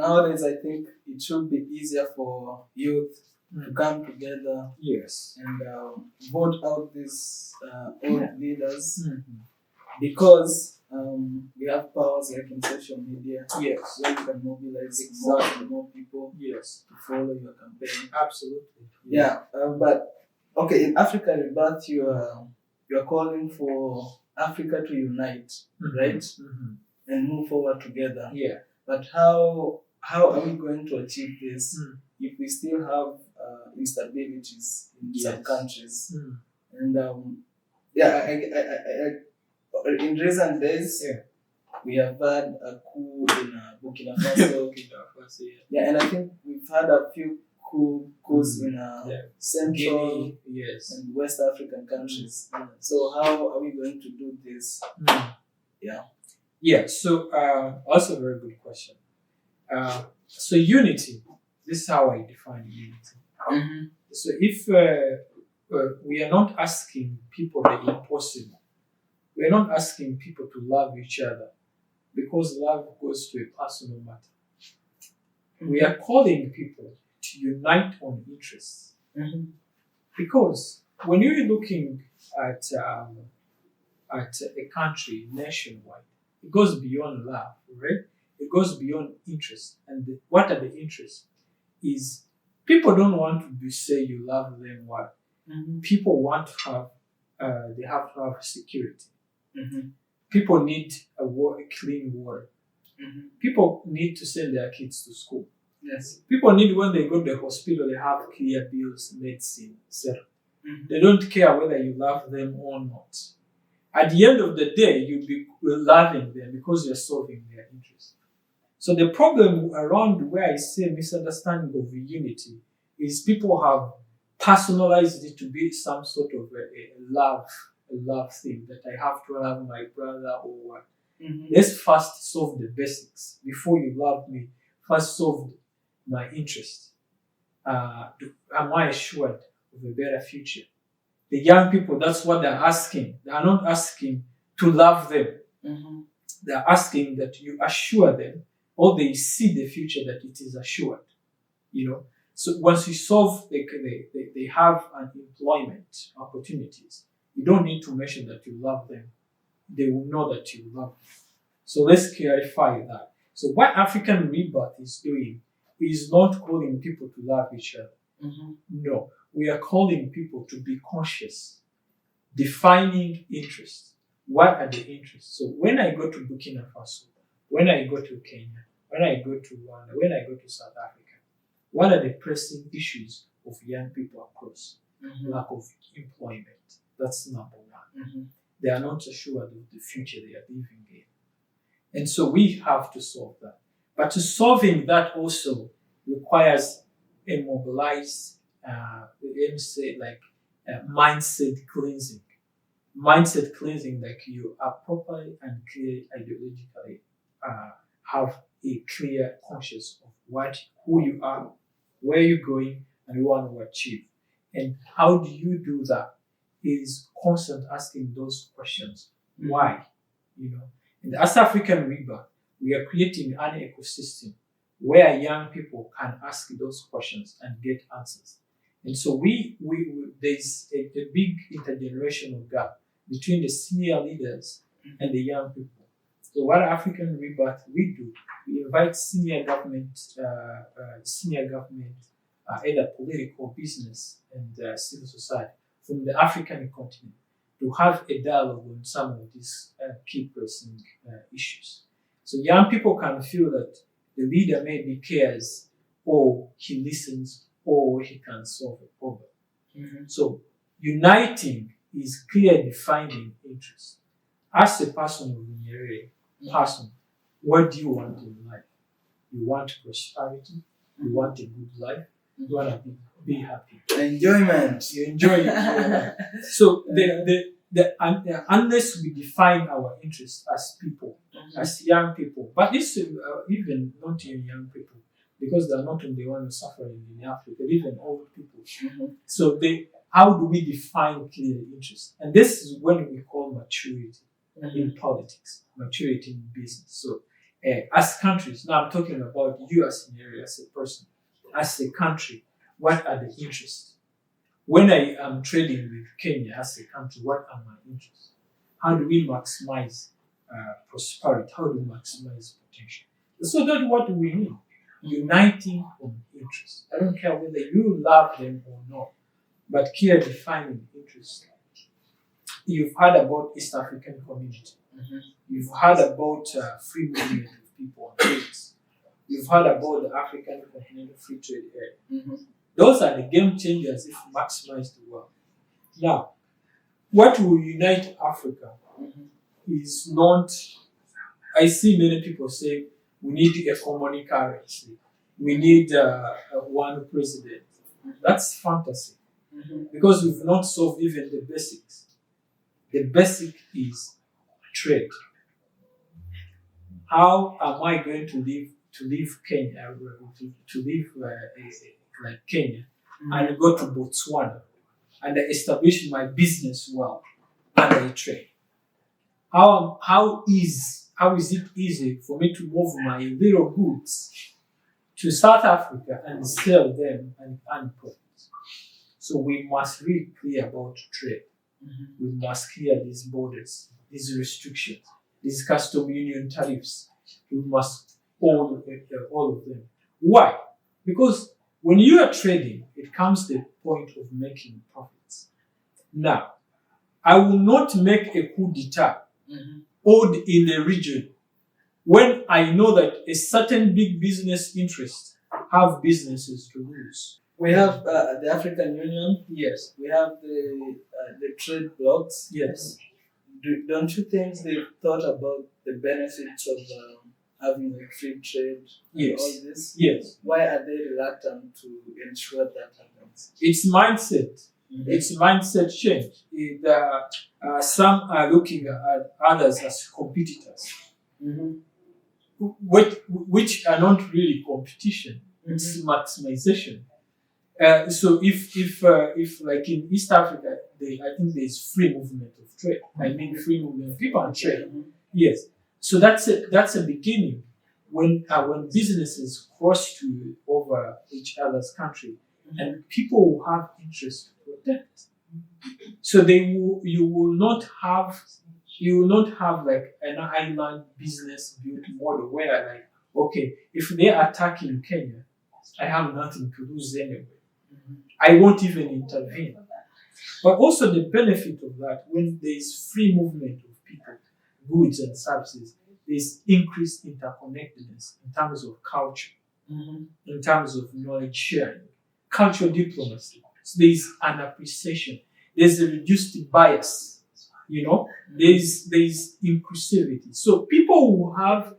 nowadays I think it should be easier for youth to come together Yes. and vote out these old leaders Mm-hmm. because we have powers like in social media Yes. where you can mobilize more people Yes. to follow your campaign. Absolutely. Yeah, but okay, in African Rebirth, you are calling for Africa to unite, right, Mm-hmm. and move forward together. Yeah. But how are we going to achieve this if we still have instabilities in some countries? And in recent days, we have had a coup in Burkina Faso. Yeah, and I think we've had a few coups in Central and West African countries. So how are we going to do this? Yeah. So also a very good question. So unity. This is how I define unity. Mm-hmm. So if we are not asking people the impossible, we are not asking people to love each other because love goes to a personal matter. Mm-hmm. We are calling people to unite on interests. Mm-hmm. Because when you're looking at a country nationwide, it goes beyond love, right? It goes beyond interest. And what are the interests? Is people don't want to say you love them. What? Mm-hmm. People want to have, they have to have security. Mm-hmm. People need clean water. Mm-hmm. People need to send their kids to school. Yes. People need when they go to the hospital, they have clear bills, medicine, etc. Mm-hmm. They don't care whether you love them or not. At the end of the day, you'll be loving them because you're solving their interests. So the problem around where I say misunderstanding of unity is people have personalized it to be some sort of a love thing that I have to love my brother or what. Mm-hmm. Let's first solve the basics. Before you love me, first solve my interest. Am I assured of a better future? The young people, that's what they're asking. They are not asking to love them. Mm-hmm. They're asking that you assure them, or they see the future that it is assured. You know. So once you solve, they have an employment opportunities. You don't need to mention that you love them. They will know that you love them. So let's clarify that. So what African Rebirth is doing is not calling people to love each other. Mm-hmm. No, we are calling people to be conscious, defining interests. What are the interests? So when I go to Burkina Faso, when I go to Kenya, when I go to Rwanda, when I go to South Africa, what are the pressing issues of young people across? Mm-hmm. Lack of employment. That's number one. Mm-hmm. They are not assured of the future they are living in. And so we have to solve that. But to solving that also requires a mobilized, mindset cleansing. Mindset cleansing, like you are properly and clearly ideologically have a clear conscious of who you are, where you're going, and you want to achieve. And how do you do that? Is constant asking those questions. Mm-hmm. Why? You know, and as African Rebirth, we are creating an ecosystem where young people can ask those questions and get answers. And so there's a big intergenerational gap between the senior leaders and the young people. So what African Rebirth we do, we invite senior government, either political, business, and civil society from the African continent to have a dialogue on some of these key pressing issues. So young people can feel that the leader maybe cares, or he listens, or he can solve a problem. Mm-hmm. So uniting is clear defining interest. As a person of Nyerere, what do you want in life? You want prosperity, you want a good life, you want to be happy. Enjoyment. You enjoy it. So unless we define our interests as people, as young people, but this even not even young people, because they are not the ones suffering in Africa, even old people. Mm-hmm. So how do we define clear interests? And this is when we call maturity in politics, maturity in business. So As countries, now I'm talking about you as an area, as a person, as a country, what are the interests? When I am trading with Kenya as a country, what are my interests? How do we maximize prosperity? How do we maximize potential? So that's what we need. Uniting on interests. I don't care whether you love them or not, but clearly defining interests. You've heard about East African community. You've heard about free movement of people and goods. You've heard about the African Continental Free Trade Area. Those are the game changers if you maximize the world. Now, what will unite Africa is not. I see many people say we need a common currency. We need one president. That's fantasy because we've not solved even the basics. The basic is trade. How am I going to leave Kenya, to leave like Kenya, and go to Botswana and establish my business well and I trade? How is it easy for me to move my little goods to South Africa and sell them and earn profits? So we must be clear about trade. We must clear these borders, these restrictions, these custom union tariffs. We must all of them. Why? Because when you are trading, it comes to the point of making profits. Now, I will not make a coup d'etat odd in the region when I know that a certain big business interest have businesses to lose. We have the African Union. Yes. We have the trade blocs. Yes. Don't you think they've thought about the benefits of having like free trade and all this? Yes. Why are they reluctant to ensure that happens? It's mindset. It's mindset change. Some are looking at others as competitors, which are not really competition. It's maximization. So if like in East Africa, I think there's free movement of trade. I mean, free movement of people and trade. Yes. So that's a beginning. When businesses cross over each other's country, and people will have interest to protect. So you will not have like an island business built model where like, okay, if they are attacking Kenya, I have nothing to lose anyway. I won't even intervene. But also the benefit of that, when there is free movement of people, goods and services, there's increased interconnectedness in terms of culture, in terms of knowledge sharing, cultural diplomacy. So there's an appreciation. There's a reduced bias. There's inclusivity. So people will have,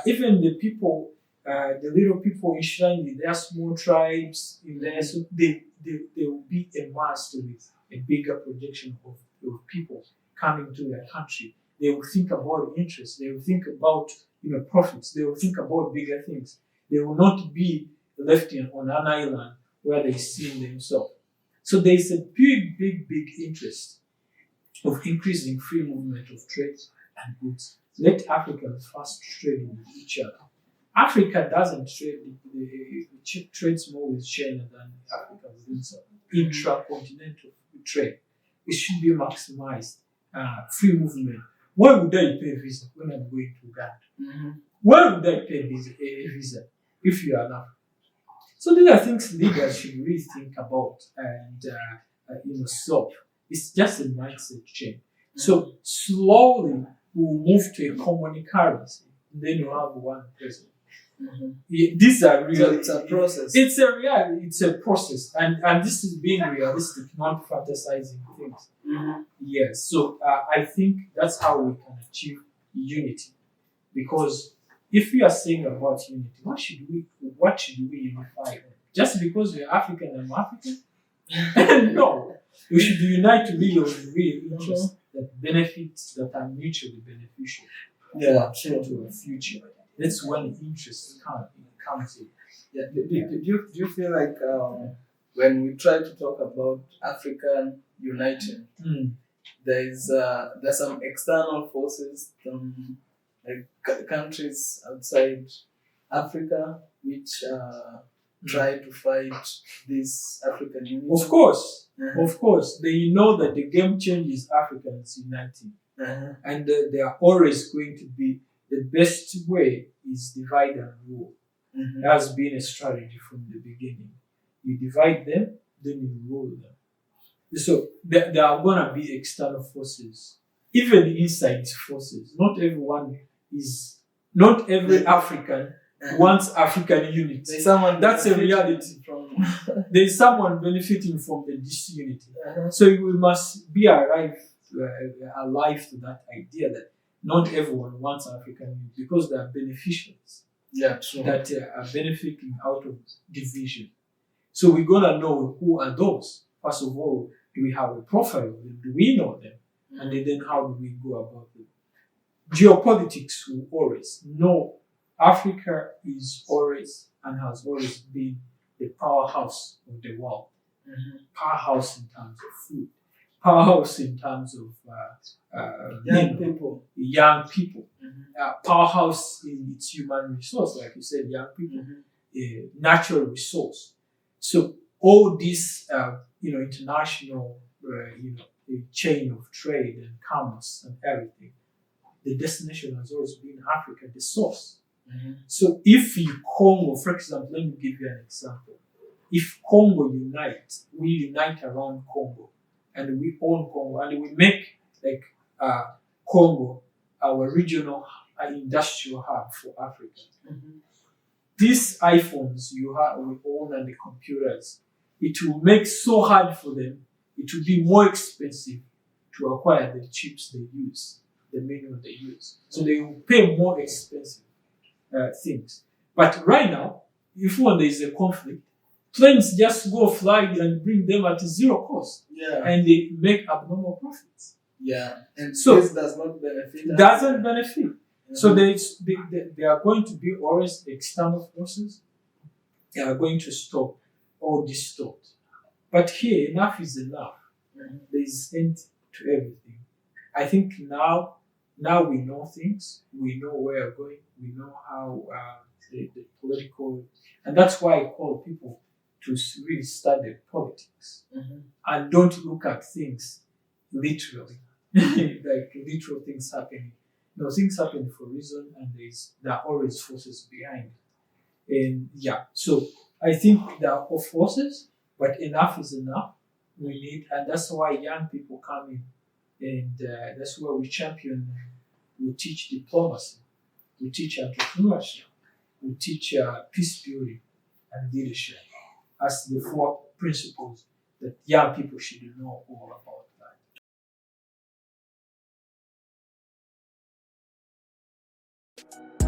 even the people, the little people enshrined in their small tribes, in there, so they will be amassed with a bigger projection of people coming to their country. They will think about interests. They will think about profits. They will think about bigger things. They will not be left on an island where they see themselves. So there is a big interest of increasing free movement of trade and goods. Let Africans first trade with each other. Africa doesn't trade; it trades more with China than Africa with itself. Intracontinental trade, it should be maximized. Free movement. Why would I pay a visa when I'm going to Uganda? Why would I pay a visa if you are an African? So these are things leaders should really think about and solve. It's just a mindset change. So slowly we'll move to a common currency. Then you have one president. These are real. So it's a process. It's a process, and this is being realistic, not fantasizing things. Yes. So I think that's how we can achieve unity, because if we are saying about unity, what should we unify on? Just because we are African and I'm African? No. We should unite to real interests that benefits, that are mutually beneficial to a future. That's when interests comes in. Yeah. Do you feel like when we try to talk about African uniting, there's some external forces countries outside Africa which try to fight this African unity? Of course, of course. They know that the game changes Africans uniting. And they are always going to be the best way is divide and rule. That has been a strategy from the beginning. You divide them, then you rule them. So there are going to be external forces, even inside forces. Not every African wants African unity. There's someone That's a reality. There's someone benefiting from the disunity. So we must be alive to that idea that not everyone wants African unity because there are beneficiaries that are benefiting out of division. So we're gonna know who are those. First of all, do we have a profile of them? Do we know them? And then how do we go about it? Geopolitics will always know Africa is always and has always been the powerhouse of the world. Powerhouse in terms of food, powerhouse in terms of young people, powerhouse in its human resource, like you said, young people, natural resource. So all this, international, chain of trade and commerce and everything, the destination has always been Africa, the source. So if Congo, for example, let me give you an example. If Congo we unite around Congo, and we own Congo, and we make Congo our regional industrial hub for Africa. These iPhones we own and the computers, it will make so hard for them. It will be more expensive to acquire the chips they use, the mineral they use. So they will pay more expensive things. But right now, if when there is a conflict, planes just go fly and bring them at zero cost. And they make abnormal profits. And so this does not benefit. Doesn't benefit. So they are going to be always external forces. They are going to stop or distort. But here, enough is enough. There is end to everything. I think now we know things. We know where we're going. We know how the political, and that's why I call people to really study politics and don't look at things literally, like literal things happening. No, things happen for a reason, and there are always forces behind it. And so I think there are all forces, but enough is enough. We need, and that's why young people come in, and that's why we champion. We teach diplomacy, we teach entrepreneurship, we teach peace building and leadership as the 4 principles that young people should know all about that.